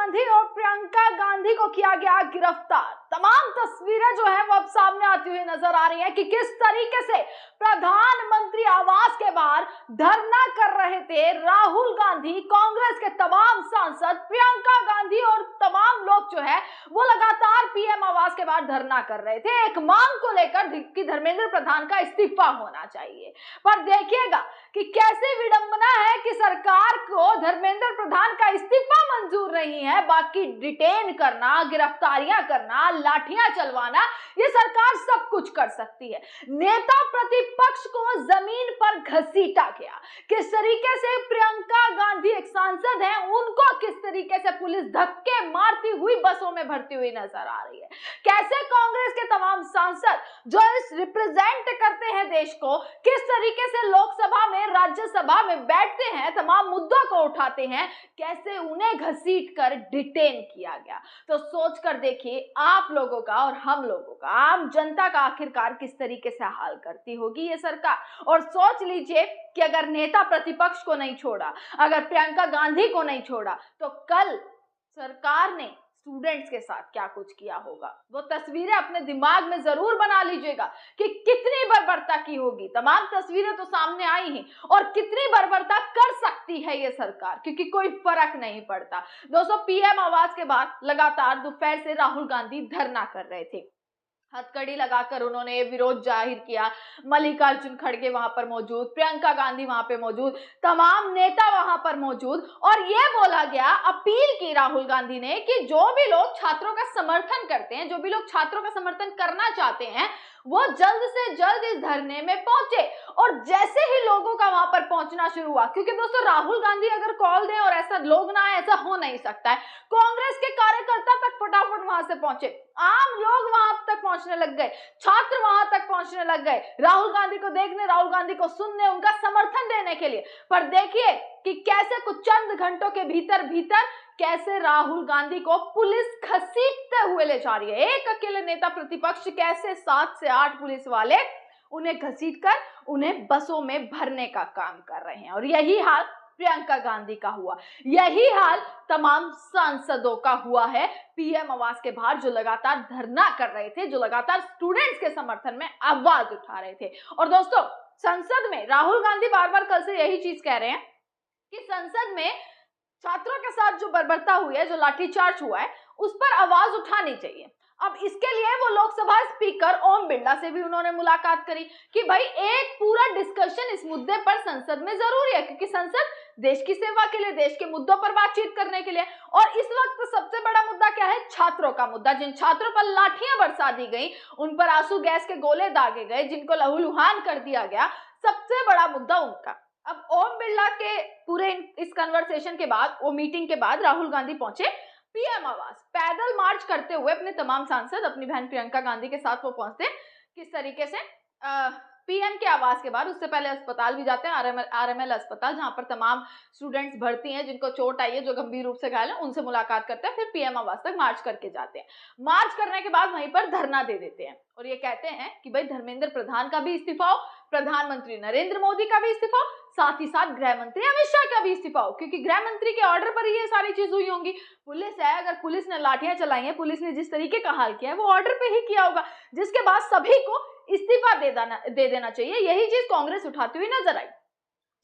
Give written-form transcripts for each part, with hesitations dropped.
गांधी और प्रियंका गांधी को किया गया गिरफ्तार। तमाम तस्वीरें जो है वो अब सामने आती हुई नजर आ रही है कि किस तरीके से प्रधानमंत्री आवास के बाहर धरना कर रहे थे राहुल गांधी, कांग्रेस के तमाम सांसद, प्रियंका गांधी और तमाम लोग जो है वो लगातार पीएम आवास के बाहर धरना कर रहे थे एक मांग को लेकर कि धर्मेंद्र प्रधान का इस्तीफा होना चाहिए। पर देखिएगा कि कैसे विडंबना है कि सरकार को धर्मेंद्र प्रधान का इस्तीफा मंजूर नहीं है, बाकी डिटेन करना, गिरफ्तारियां करना, लाठियां चलवाना, ये सरकार सब कुछ कर सकती है। नेता प्रतिपक्ष को जमीन पर घसीटा गया। किस तरीके से प्रियंका गांधी एक सांसद है, उनको किस तरीके से पुलिस धक्के मारती हुई बसों में भरती हुई नजर आ रही है। कैसे कांग्रेस के तमाम सांसद जो इस रिप्रेजेंट करते हैं देश को, किस तरीके से लोकसभा में, राज्यसभा में बैठते हैं, तमाम मुद्दों को उठाते हैं, कैसे उन्हें घसीट कर डिटेन किया गया। तो सोच कर देखिए आप लोगों का और हम लोगों का, आम जनता का आखिरकार किस तरीके से हाल करती होगी ये सरकार। और सोच लीजिए कि अगर नेता प्रतिपक्ष को नहीं छोड़ा, अगर प्रियंका गांधी को नहीं छोड़ा, तो कल सरकार ने स्टूडेंट्स के साथ क्या कुछ किया होगा। वो तस्वीरें अपने दिमाग में जरूर बना लीजिएगा कि कितनी बर्बरता की होगी। तमाम तस्वीरें तो सामने आई हैं और कितनी बर्बरता कर सकती है ये सरकार, क्योंकि कोई फर्क नहीं पड़ता। दोस्तों, पीएम आवास के बाद लगातार दोपहर से राहुल गांधी धरना कर रहे थे। हथकड़ी लगाकर उन्होंने विरोध जाहिर किया। मल्लिकार्जुन खड़गे वहां पर मौजूद, प्रियंका गांधी वहां पे मौजूद, तमाम नेता वहां पर मौजूद, और ये बोला गया, अपील की राहुल गांधी ने कि जो भी लोग छात्रों का समर्थन करते हैं, जो भी लोग छात्रों का समर्थन करना चाहते हैं, वो जल्द से जल्द इस धरने में पहुंचे। और जैसे ही लोगों का वहां पर पहुंचना शुरू हुआ, क्योंकि दोस्तों राहुल गांधी अगर कॉल दें और ऐसा लोग ना आए, ऐसा हो नहीं सकता है, कांग्रेस के कार्यकर्ता तक फटाफट वहां से पहुंचे, आम लोग वहां तक पहुंचने लग गए, छात्र वहां तक पहुंचने लग गए, राहुल गांधी को देखने, राहुल गांधी को सुनने, उनका समर्थन देने के लिए। पर देखिए कि कैसे कुछ चंद घंटों के भीतर भीतर कैसे राहुल गांधी को पुलिस घसीटते हुए ले जा रही है। एक अकेले नेता प्रतिपक्ष कैसे 7 से 8 पुलिस वाले उन्हें घसीटकर उन्हें बसों में भरने का काम कर रहे हैं। और यही हाल प्रियंका गांधी का हुआ, यही हाल तमाम सांसदों का हुआ है पीएम आवास के बाहर, जो लगातार धरना कर रहे थे, जो लगातार स्टूडेंट्स के समर्थन में आवाज उठा रहे थे। और दोस्तों, संसद में राहुल गांधी बार बार कल से यही चीज कह रहे हैं कि संसद में छात्रों के साथ जो बर्बरता हुई है, जो लाठीचार्ज हुआ है, उस पर आवाज उठानी चाहिए। अब इसके लिए वो लोकसभा स्पीकर ओम बिरला से भी उन्होंने मुलाकात करी कि भाई एक पूरा डिस्कशन इस मुद्दे पर संसद में जरूरी है, क्योंकि संसद देश की सेवा के लिए, देश के मुद्दों पर बातचीत करने के लिए। और इस वक्त सबसे बड़ा मुद्दा क्या है? छात्रों का मुद्दा। जिन छात्रों पर लाठियां बरसा दी गई, उन पर आंसू गैस के गोले दागे गए, जिनको लहूलुहान कर दिया गया, सबसे बड़ा मुद्दा उनका। अब ओम बिरला के पूरे इस कन्वर्सेशन के बाद, वो मीटिंग के बाद राहुल गांधी पहुंचे पीएम आवास, पैदल मार्च करते हुए अपने तमाम सांसद, अपनी बहन प्रियंका गांधी के साथ वो पहुंचते। किस तरीके से पीएम के आवास के बाद उससे पहले अस्पताल भी जाते हैं, आरएमएल अस्पताल, जहां पर तमाम स्टूडेंट्स भर्ती हैं, जिनको चोट आई है, जो गंभीर रूप से घायल हैं, उनसे मुलाकात करते हैं, फिर पीएम आवास तक मार्च करके जाते हैं। मार्च करने के बाद वहीं पर धरना दे देते हैं और ये कहते हैं कि भाई धर्मेंद्र प्रधान का भी इस्तीफा हो, प्रधानमंत्री नरेंद्र मोदी का भी इस्तीफा हो, साथ ही साथ गृह मंत्री अमित शाह का भी इस्तीफा हो, क्योंकि गृह मंत्री के ऑर्डर पर ये सारी चीज हुई होंगी। पुलिस है, अगर पुलिस ने लाठियां चलाई हैं, पुलिस ने जिस तरीके का हाल किया है, वो ऑर्डर पे ही किया होगा, जिसके बाद सभी को इस्तीफा दे देना चाहिए। यही चीज कांग्रेस उठाती हुई नजर आई।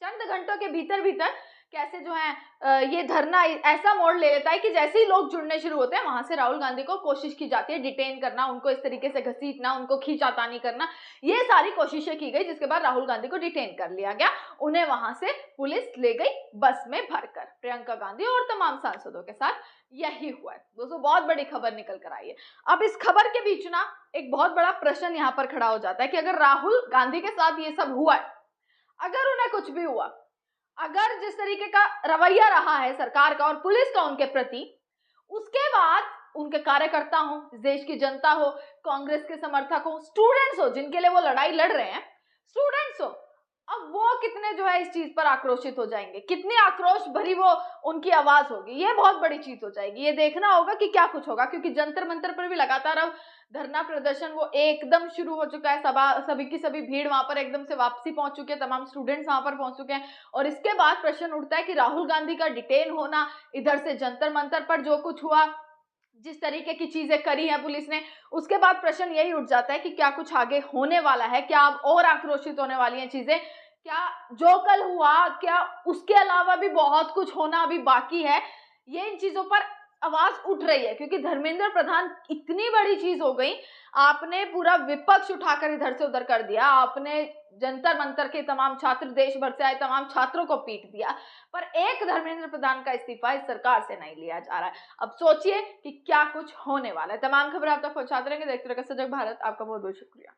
चंद घंटों के भीतर भीतर कैसे जो है ये धरना ऐसा मोड़ ले लेता है कि जैसे ही लोग जुड़ने शुरू होते हैं, वहां से राहुल गांधी को कोशिश की जाती है डिटेन करना, उनको इस तरीके से घसीटना, उनको खींचातानी करना, ये सारी कोशिशें की गई, जिसके बाद राहुल गांधी को डिटेन कर लिया गया। उन्हें वहां से पुलिस ले गई बस में भरकर, प्रियंका गांधी और तमाम सांसदों के साथ यही हुआ है। दोस्तों, बहुत बड़ी खबर निकल कर आई है। अब इस खबर के बीच ना एक बहुत बड़ा प्रश्न यहाँ पर खड़ा हो जाता है कि अगर राहुल गांधी के साथ ये सब हुआ है, अगर उन्हें कुछ भी हुआ, अगर जिस तरीके का रवैया रहा है सरकार का और पुलिस का उनके प्रति, उसके बाद उनके कार्यकर्ता हो, देश की जनता हो, कांग्रेस के समर्थक हो, स्टूडेंट्स हो, जिनके लिए वो लड़ाई लड़ रहे हैं, स्टूडेंट्स हो, अब वो कितने जो है इस चीज पर आक्रोशित हो जाएंगे, कितनी आक्रोश भरी वो उनकी आवाज होगी, ये बहुत बड़ी चीज हो जाएगी। ये देखना होगा कि क्या कुछ होगा, क्योंकि जंतर मंतर पर भी लगातार अब धरना प्रदर्शन वो एकदम शुरू हो चुका है। सभी की सभी भीड़ वहां पर एकदम से वापसी पहुंच चुके हैं, तमाम स्टूडेंट्स वहां पर पहुंच चुके हैं। और इसके बाद प्रश्न उठता है कि राहुल गांधी का डिटेन होना, इधर से जंतर मंतर पर जो कुछ हुआ, जिस तरीके की चीजें करी है पुलिस ने, उसके बाद प्रश्न यही उठ जाता है कि क्या कुछ आगे होने वाला है, क्या अब और आक्रोशित होने वाली हैं चीजें, क्या जो कल हुआ क्या उसके अलावा भी बहुत कुछ होना अभी बाकी है। ये इन चीजों पर आवाज उठ रही है, क्योंकि धर्मेंद्र प्रधान इतनी बड़ी चीज हो गई, आपने पूरा विपक्ष उठाकर इधर से उधर कर दिया, आपने जंतर मंतर के तमाम छात्र, देश भर से आए तमाम छात्रों को पीट दिया, पर एक धर्मेंद्र प्रधान का इस्तीफा इस सरकार से नहीं लिया जा रहा है। अब सोचिए कि क्या कुछ होने वाला है। तमाम खबर आप तक पहुंचाते रहेंगे, देखते रहिए सजग भारत। आपका बहुत बहुत शुक्रिया।